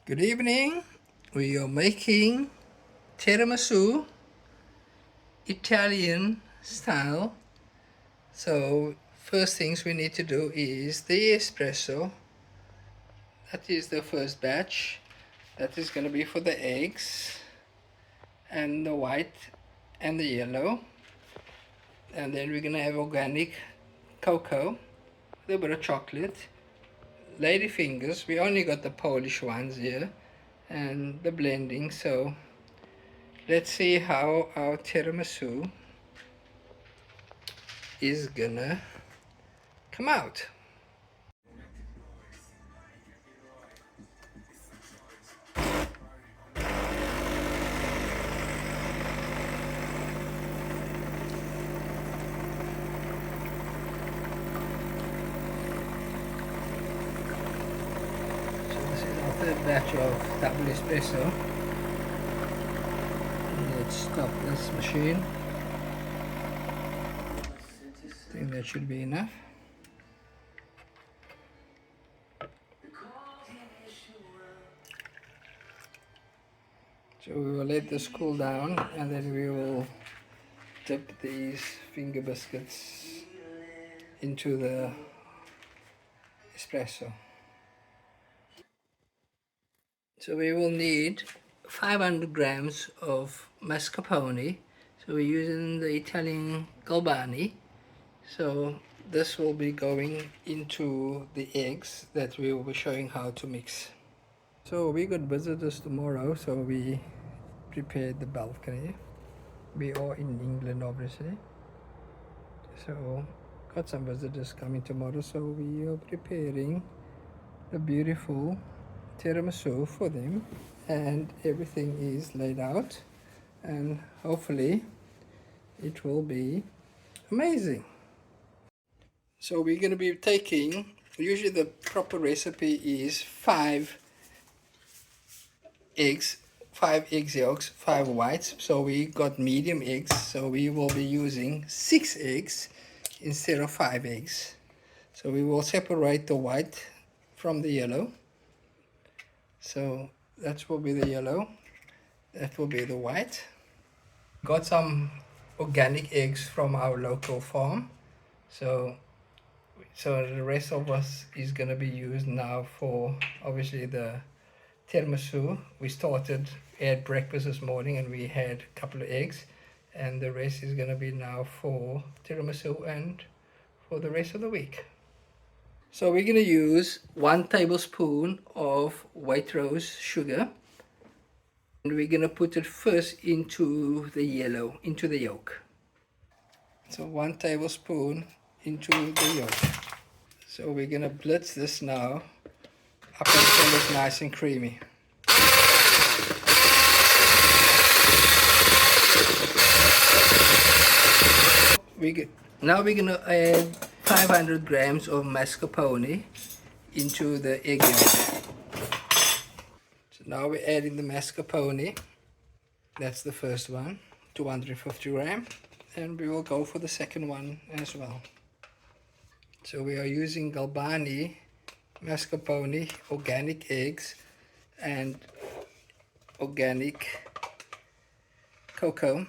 Good evening. We are making tiramisu, Italian style. So first things we need to do is the espresso. That is the first batch. That is going to be for the eggs and the white and the yellow. And then we're going to have organic cocoa, a little bit of chocolate, lady fingers. We only got the Polish ones here, and the blending. So let's see how our tiramisu is gonna come out. So this is our third batch of double espresso. Let's stop this machine. I think that should be enough. So we will let this cool down, and then we will dip these finger biscuits into the espresso. So we will need 500 grams of mascarpone. So we're using the Italian Galbani. So this will be going into the eggs that we will be showing how to mix. So we got visitors tomorrow, so we prepared the balcony. We are in England, obviously. So got some visitors coming tomorrow, so we are preparing the beautiful tiramisu for them, and everything is laid out, and hopefully it will be amazing. So we're going to be taking, usually the proper recipe is 5 eggs yolks, 5 whites. So we got medium eggs, so we will be using 6 eggs instead of 5 eggs. So we will separate the white from the yellow. So that will be the yellow, that will be the white. Got some organic eggs from our local farm. So the rest of us is going to be used now for obviously the tiramisu. We had breakfast this morning and we had a couple of eggs, and the rest is going to be now for tiramisu and for the rest of the week. So we're going to use 1 tablespoon of white rose sugar, and we're going to put it first into the yolk. So 1 tablespoon into the yolk. So we're going to blitz this now up until it's nice and creamy. Now we're going to add 500 grams of mascarpone into the egg yolk. So now we're adding the mascarpone. That's the first one, 250 grams, and we will go for the second one as well. So we are using Galbani, mascarpone, organic eggs, and organic cocoa,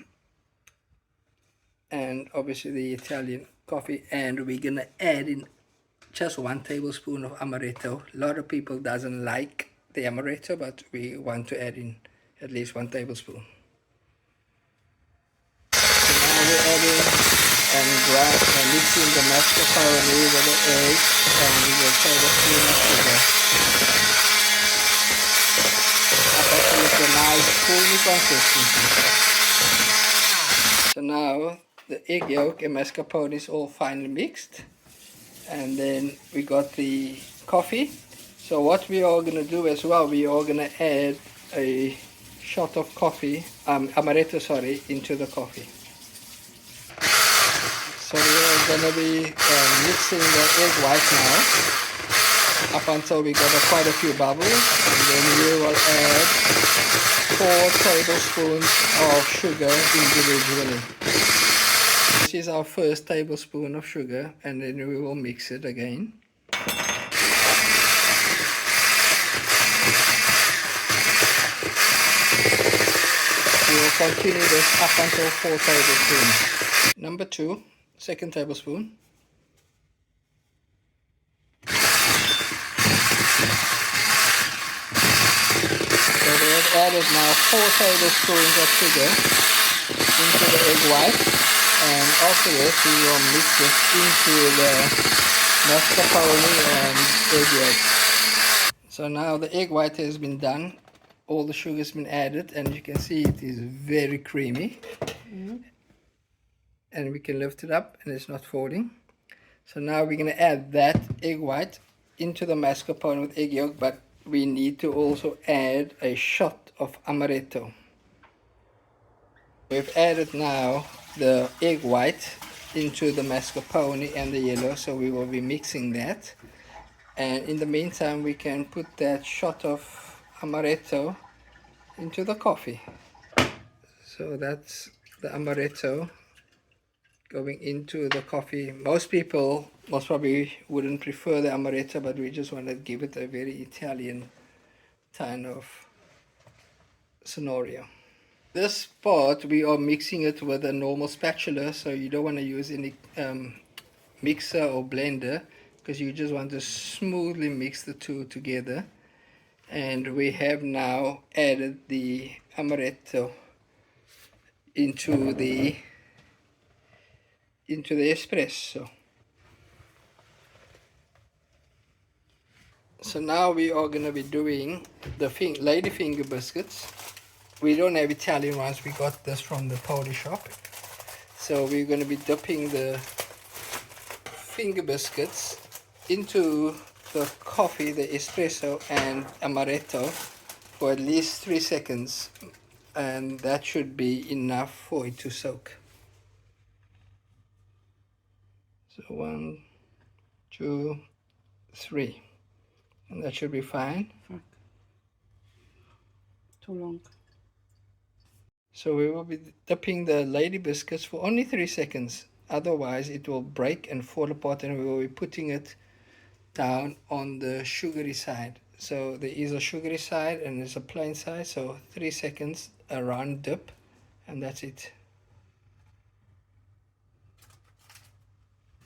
and obviously the Italian coffee, and we're gonna add in just 1 tablespoon of amaretto. A lot of people doesn't like the amaretto, but we want to add in at least 1 tablespoon. So now we're adding and mixing the mascarpone with the eggs, and we will add a spoon of sugar up until it's a nice creamy consistency. So now the egg yolk and mascarpone is all finely mixed, and then we got the coffee. So what we are going to do as well, we are going to add a shot of coffee, amaretto, into the coffee. So we are going to be mixing the egg white now up until we got quite a few bubbles, and then we will add 4 tablespoons of sugar individually. This is our first tablespoon of sugar, and then we will mix it again. We will continue this up until 4 tablespoons. Number 2, second tablespoon. So we have added now 4 tablespoons of sugar into the egg white, and after this we will mix it into the mascarpone and egg yolk. So now the egg white has been done, all the sugar has been added, and you can see it is very creamy. And we can lift it up and it's not falling. So now we're going to add that egg white into the mascarpone with egg yolk, but we need to also add a shot of amaretto. We've added now the egg white into the mascarpone and the yellow, so we will be mixing that. And in the meantime we can put that shot of amaretto into the coffee. So that's the amaretto going into the coffee. Most people most probably wouldn't prefer the amaretto, but we just want to give it a very Italian kind of scenario. This part we are mixing it with a normal spatula, so you don't want to use any mixer or blender, because you just want to smoothly mix the two together. And we have now added the amaretto into the espresso. So now we are going to be doing the lady finger biscuits. We don't have Italian ones, we got this from the Polish shop. So we're going to be dipping the finger biscuits into the coffee, the espresso and amaretto for at least 3 seconds, and that should be enough for it to soak. So 1, 2, 3, and that should be fine. Too long. So we will be dipping the lady biscuits for only 3 seconds, otherwise it will break and fall apart, and we will be putting it down on the sugary side. So there is a sugary side and there's a plain side, so 3 seconds, a round dip, and that's it.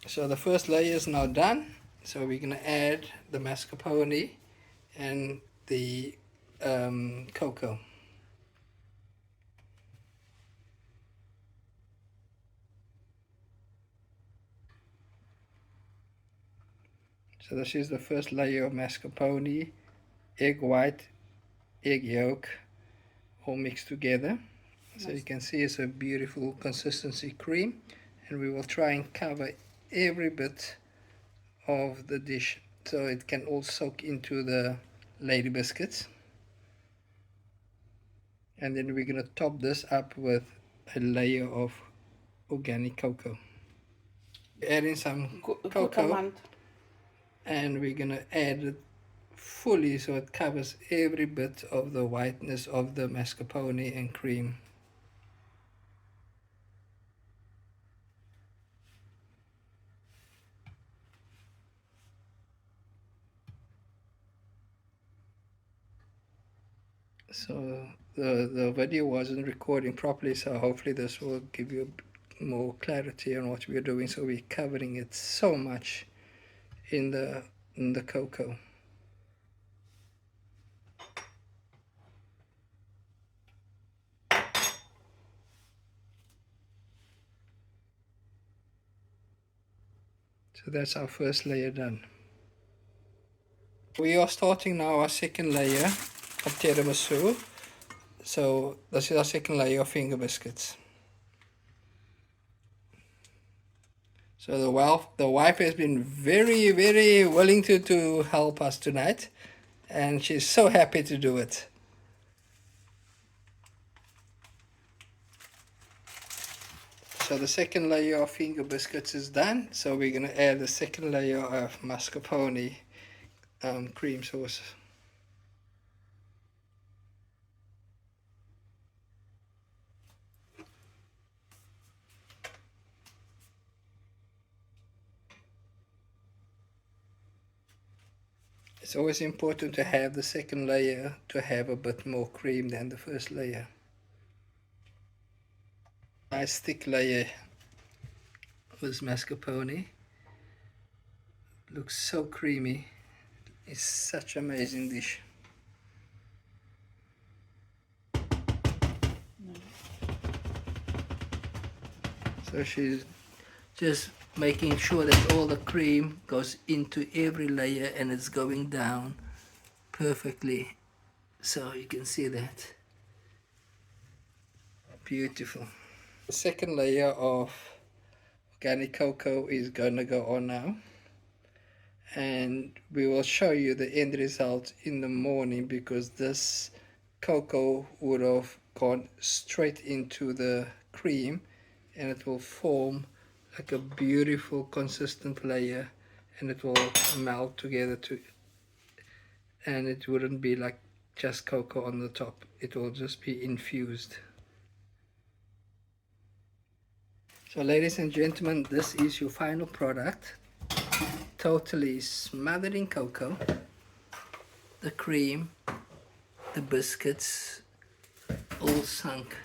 So the first layer is now done, so we're going to add the mascarpone and the cocoa. So this is the first layer of mascarpone, egg white, egg yolk, all mixed together. So you can see it's a beautiful consistency cream, and we will try and cover every bit of the dish so it can all soak into the lady biscuits. And then we're going to top this up with a layer of organic cocoa. Add in some cocoa, and we're going to add it fully so it covers every bit of the whiteness of the mascarpone and cream. So the video wasn't recording properly, so hopefully this will give you more clarity on what we're doing. So we're covering it so much in the cocoa. So that's our first layer done. We are starting now our second layer of tiramisu. So this is our second layer of finger biscuits. So the wife has been very, very willing to help us tonight, and she's so happy to do it. So the second layer of finger biscuits is done, so we're going to add the second layer of mascarpone cream sauce. It's always important to have the second layer to have a bit more cream than the first layer. Nice thick layer with mascarpone. Looks so creamy. It's such an amazing dish. So she's just making sure that all the cream goes into every layer and it's going down perfectly. So you can see that. Beautiful. The second layer of organic cocoa is gonna go on now, and we will show you the end result in the morning, because this cocoa would have gone straight into the cream and it will form like a beautiful consistent layer, and it will melt together and it wouldn't be like just cocoa on the top, it will just be infused. So ladies and gentlemen, this is your final product, totally smothered in cocoa, the cream, the biscuits, all sunk.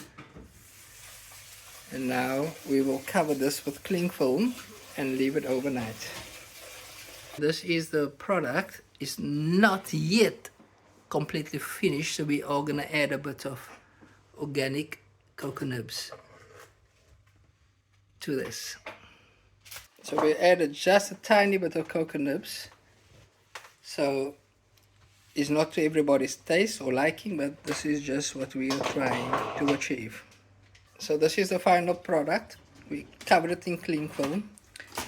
And now we will cover this with cling film and leave it overnight. This is the product. It's not yet completely finished, so we are gonna add a bit of organic cocoa nibs to this. So we added just a tiny bit of cocoa nibs. So it's not to everybody's taste or liking, but this is just what we are trying to achieve. So this is the final product. We covered it in cling film,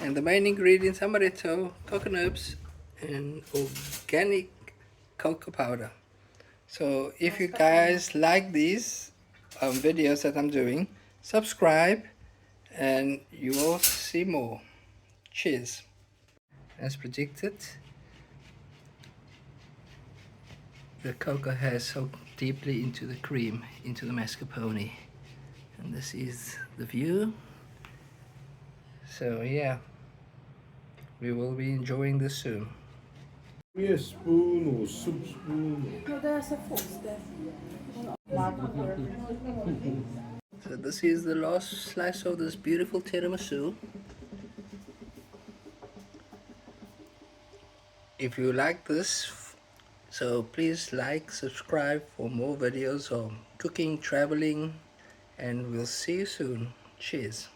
and the main ingredients: amaretto, cocoa nibs, and organic cocoa powder. So if you guys like these videos that I'm doing, subscribe and you will see more. Cheers. As predicted, the cocoa has soaked deeply into the cream, into the mascarpone, and this is the view. So yeah, we will be enjoying this soon. A spoon or soup spoon. No, there's a fork there. So this is the last slice of this beautiful tiramisu. If you like this, so please like, subscribe for more videos on cooking, traveling, and we'll see you soon. Cheers.